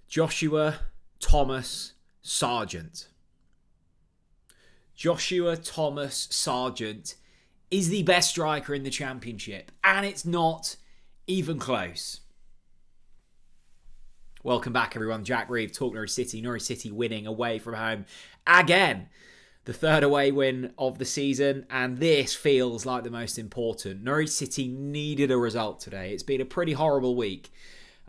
Joshua Thomas Sargent. Joshua Thomas Sargent is the best striker in the Championship, and it's not even close. Welcome back, everyone. Jack Reeve, Talk Norwich City. Norwich City winning away from home again. The third away win of the season, and this feels like the most important. Norwich City needed a result today. It's been a pretty horrible week.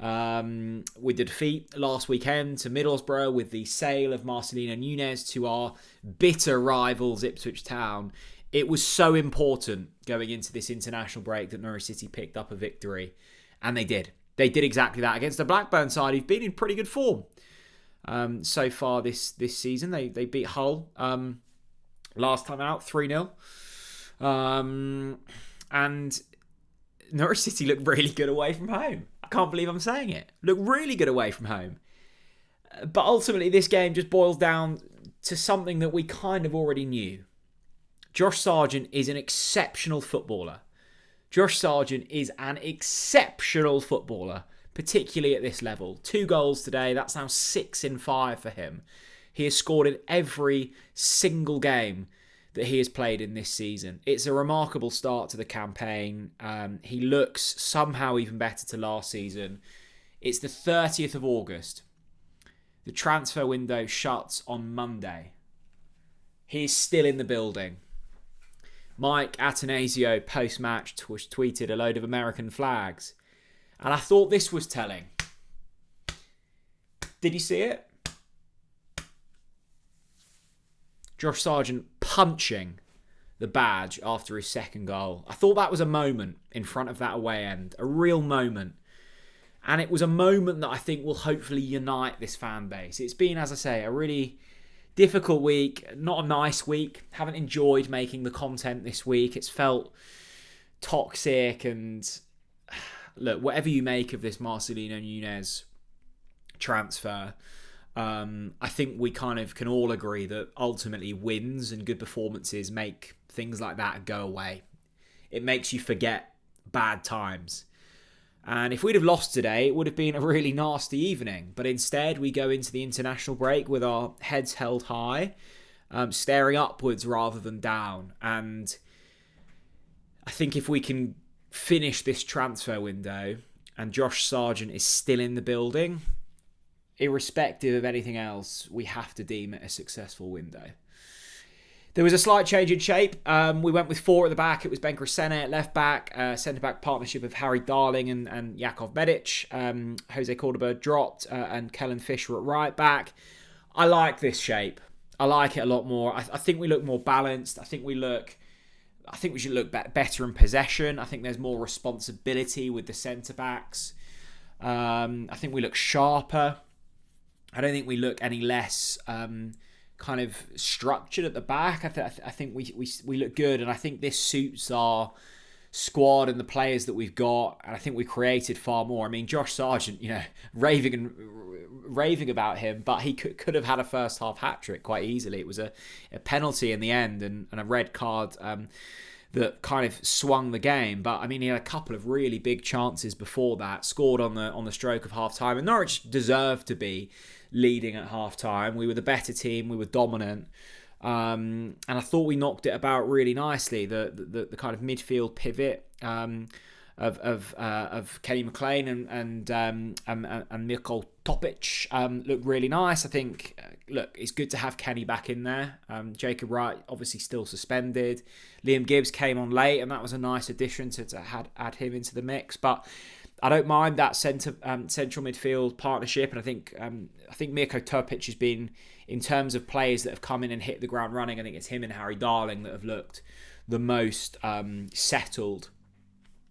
With the defeat last weekend to Middlesbrough, with the sale of Marcelino Nunez to our bitter rivals Ipswich Town, it was so important going into this international break that Norwich City picked up a victory, and they did. They did exactly that against the Blackburn side, who've been in pretty good form so far this season. They beat Hull last time out 3-0, and Norwich City looked really good away from home. I can't believe I'm saying it. Looked really good away from home. But ultimately, this game just boils down to something that we kind of already knew. Josh Sargent is an exceptional footballer. Josh Sargent is an exceptional footballer, particularly at this level. 2 goals today. That's now 6 in 5 for him. He has scored in every single game that he has played in this season. It's a remarkable start to the campaign. He looks somehow even better to last season. It's the 30th of August. The transfer window shuts on Monday. He's still in the building. Mike Atanasio post-match tweeted a load of American flags. And I thought this was telling. Did you see it? Josh Sargent punching the badge after his second goal. I thought that was a moment in front of that away end. A real moment. And it was a moment that I think will hopefully unite this fan base. It's been, as I say, a really difficult week. Not a nice week. Haven't enjoyed making the content this week. It's felt toxic. And look, whatever you make of this Marcelino Nunez transfer, I think we kind of can all agree that ultimately wins and good performances make things like that go away. It makes you forget bad times. And if we'd have lost today, it would have been a really nasty evening. But instead, we go into the international break with our heads held high, staring upwards rather than down. And I think if we can finish this transfer window and Josh Sargent is still in the building, irrespective of anything else, we have to deem it a successful window. There was a slight change in shape. We went with 4 at the back. It was Ben Crescene at left back, centre-back partnership of Harry Darling and Jakov Medic. Jose Cordoba dropped and Kellen Fisher at right back. I like this shape. I like it a lot more. I think we look more balanced. I think we should look better in possession. I think there's more responsibility with the centre-backs. I think we look sharper. I don't think we look any less kind of structured at the back. I think we look good, and I think this suits our squad and the players that we've got. And I think we created far more. I mean, Josh Sargent, raving about him, but he could have had a first half hat trick quite easily. It was a penalty in the end and a red card that kind of swung the game. But I mean, he had a couple of really big chances before that, scored on the stroke of half time, and Norwich deserved to be leading at half time. We were the better team, we were dominant, and I thought we knocked it about really nicely. The kind of midfield pivot of Kenny McLean and Mirko Topic looked really nice. I think, look, it's good to have Kenny back in there. Jacob Wright obviously still suspended. Liam Gibbs came on late, and that was a nice addition to add him into the mix. But I don't mind that central midfield partnership, and I think Mirko Topic has been, in terms of players that have come in and hit the ground running, I think it's him and Harry Darling that have looked the most settled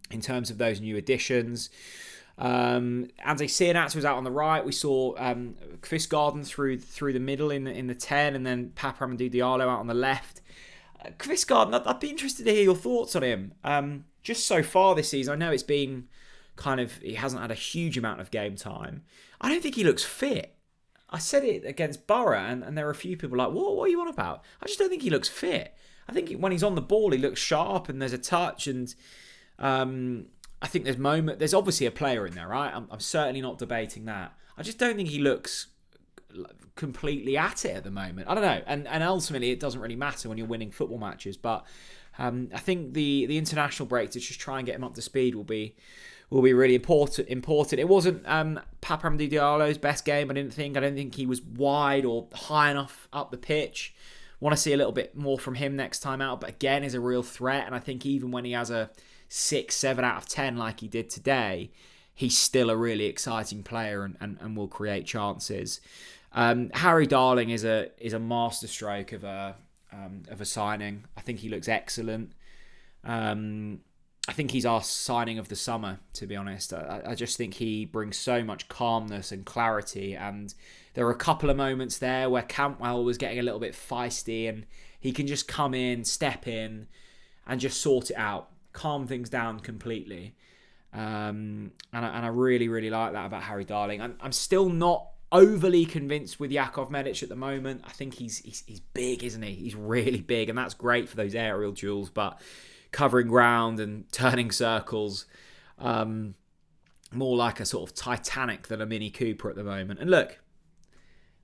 in terms of those new additions. Anze Cianats was out on the right. We saw Chris Garden through the middle in the 10, and then Papa Amadou Diallo out on the left. Chris Garden, I'd be interested to hear your thoughts on him. Just so far this season, I know it's been he hasn't had a huge amount of game time. I don't think he looks fit. I said it against Borough, and there are a few people like, what are you on about? I just don't think he looks fit. I think when he's on the ball, he looks sharp, and there's a touch, and I think there's obviously a player in there, right? I'm certainly not debating that. I just don't think he looks completely at it at the moment. I don't know, and ultimately it doesn't really matter when you're winning football matches. But I think the international break to just try and get him up to speed will be really important. It wasn't Papamdi Diallo's best game. I don't think he was wide or high enough up the pitch. Want to see a little bit more from him next time out, but again, is a real threat. And I think even when he has a 6, 7 out of 10 like he did today, he's still a really exciting player and will create chances. Harry Darling is a masterstroke of a signing. I think he looks excellent. I think he's our signing of the summer, to be honest. I just think he brings so much calmness and clarity, and there were a couple of moments there where Cantwell was getting a little bit feisty, and he can just come in, step in, and just sort it out, calm things down completely. And I really, really like that about Harry Darling. I'm still not overly convinced with Jakov Medic at the moment. I think he's big, isn't he? He's really big, and that's great for those aerial duels, but covering ground and turning circles, more like a sort of Titanic than a Mini Cooper at the moment. And look,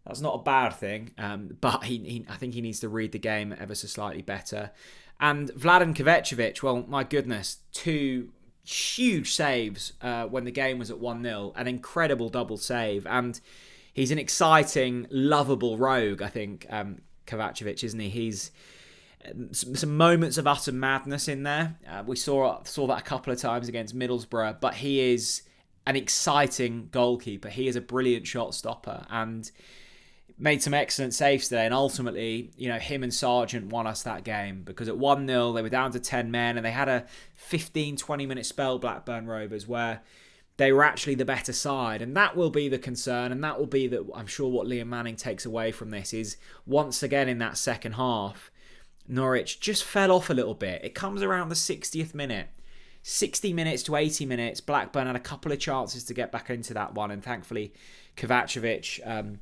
that's not a bad thing, but I think he needs to read the game ever so slightly better. And Vladan Kovacevic, well, my goodness, 2 huge saves when the game was at 1-0, an incredible double save, and he's an exciting, lovable rogue, I think, Kovacevic, isn't he? He's some moments of utter madness in there. We saw that a couple of times against Middlesbrough, but he is an exciting goalkeeper. He is a brilliant shot stopper and made some excellent saves today. And ultimately, him and Sargent won us that game, because at 1-0, they were down to 10 men and they had a 15-20 minute spell, Blackburn Rovers, where they were actually the better side. And that will be the concern, and that will be that I'm sure what Liam Manning takes away from this is, once again in that second half, Norwich just fell off a little bit. It comes around the 60th minute. 60 minutes to 80 minutes, Blackburn had a couple of chances to get back into that one, and thankfully Kovacevic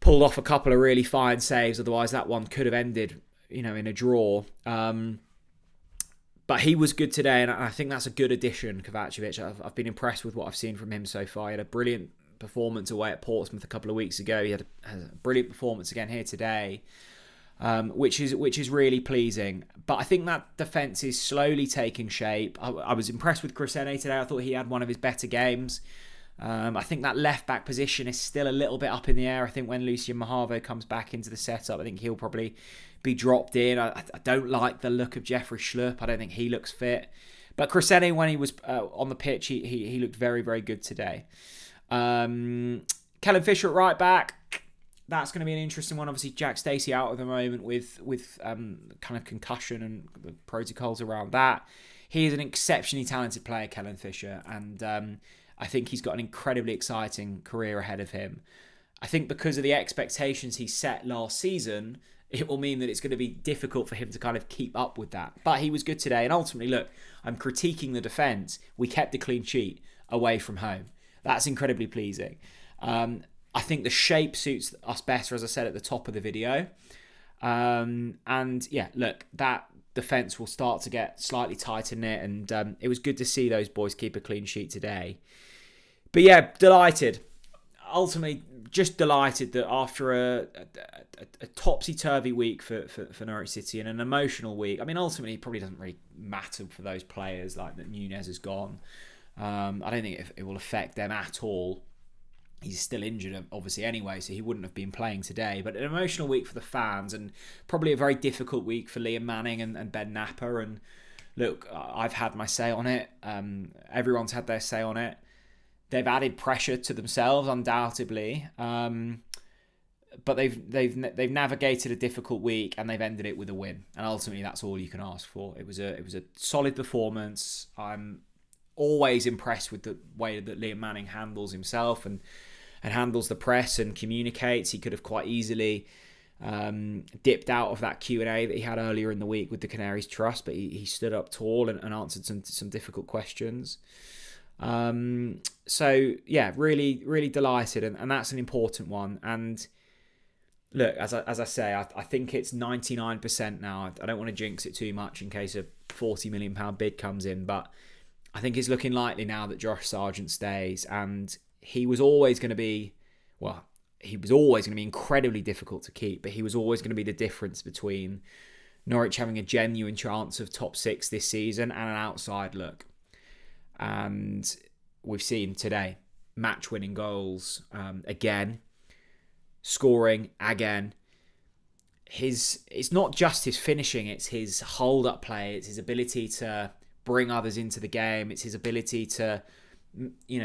pulled off a couple of really fine saves. Otherwise, that one could have ended, in a draw. But he was good today, and I think that's a good addition, Kovacevic. I've been impressed with what I've seen from him so far. He had a brilliant performance away at Portsmouth a couple of weeks ago. He had a brilliant performance again here today. Which is really pleasing. But I think that defence is slowly taking shape. I was impressed with Crescene today. I thought he had one of his better games. I think that left-back position is still a little bit up in the air. I think when Lucien Mahavo comes back into the setup, I think he'll probably be dropped in. I don't like the look of Jeffrey Schlupp. I don't think he looks fit. But Crescene, when he was on the pitch, he looked very, very good today. Kellen Fisher at right-back. That's going to be an interesting one. Obviously, Jack Stacey out at the moment with kind of concussion and the protocols around that. He is an exceptionally talented player, Kellen Fisher, and I think he's got an incredibly exciting career ahead of him. I think because of the expectations he set last season, it will mean that it's going to be difficult for him to kind of keep up with that. But he was good today, and ultimately, look, I'm critiquing the defence. We kept a clean sheet away from home. That's incredibly pleasing. I think the shape suits us better, as I said at the top of the video. And yeah, look, that defence will start to get slightly tighter knit, and it was good to see those boys keep a clean sheet today. But yeah, delighted. Ultimately, just delighted that after a topsy-turvy week for Norwich City and an emotional week, I mean, ultimately, it probably doesn't really matter for those players, like that Nunez is gone. I don't think it will affect them at all. He's still injured, obviously, anyway, so he wouldn't have been playing today. But an emotional week for the fans, and probably a very difficult week for Liam Manning and Ben Napper. And look, I've had my say on it. Everyone's had their say on it. They've added pressure to themselves, undoubtedly. But they've navigated a difficult week, and they've ended it with a win. And ultimately, that's all you can ask for. It was a solid performance. I'm always impressed with the way that Liam Manning handles himself and handles the press and communicates. He could have quite easily dipped out of that Q&A that he had earlier in the week with the Canaries Trust, but he stood up tall and answered some difficult questions. So yeah, really, really delighted, and that's an important one. And look, as I say, I think it's 99% now. I don't want to jinx it too much in case a £40 million bid comes in, but I think it's looking likely now that Josh Sargent stays, and he was always going to be, incredibly difficult to keep, but he was always going to be the difference between Norwich having a genuine chance of top 6 this season and an outside look. And we've seen today, match-winning goals again, scoring again. It's not just his finishing, it's his hold-up play, it's his ability to bring others into the game, it's his ability to,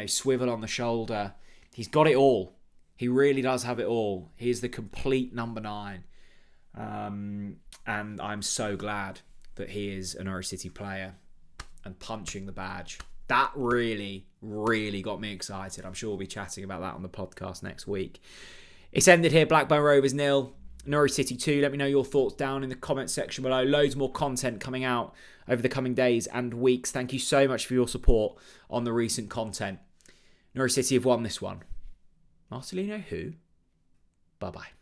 swivel on the shoulder. He's got it all. He really does have it all. He is the complete number 9. And I'm so glad that he is a Norwich City player and punching the badge. That really, really got me excited. I'm sure we'll be chatting about that on the podcast next week. It's ended here. Blackburn Rovers 0, Norwich City 2. Let me know your thoughts down in the comment section below. Loads more content coming out over the coming days and weeks. Thank you so much for your support on the recent content. Norwich City have won this one. Marcelino who? Bye-bye.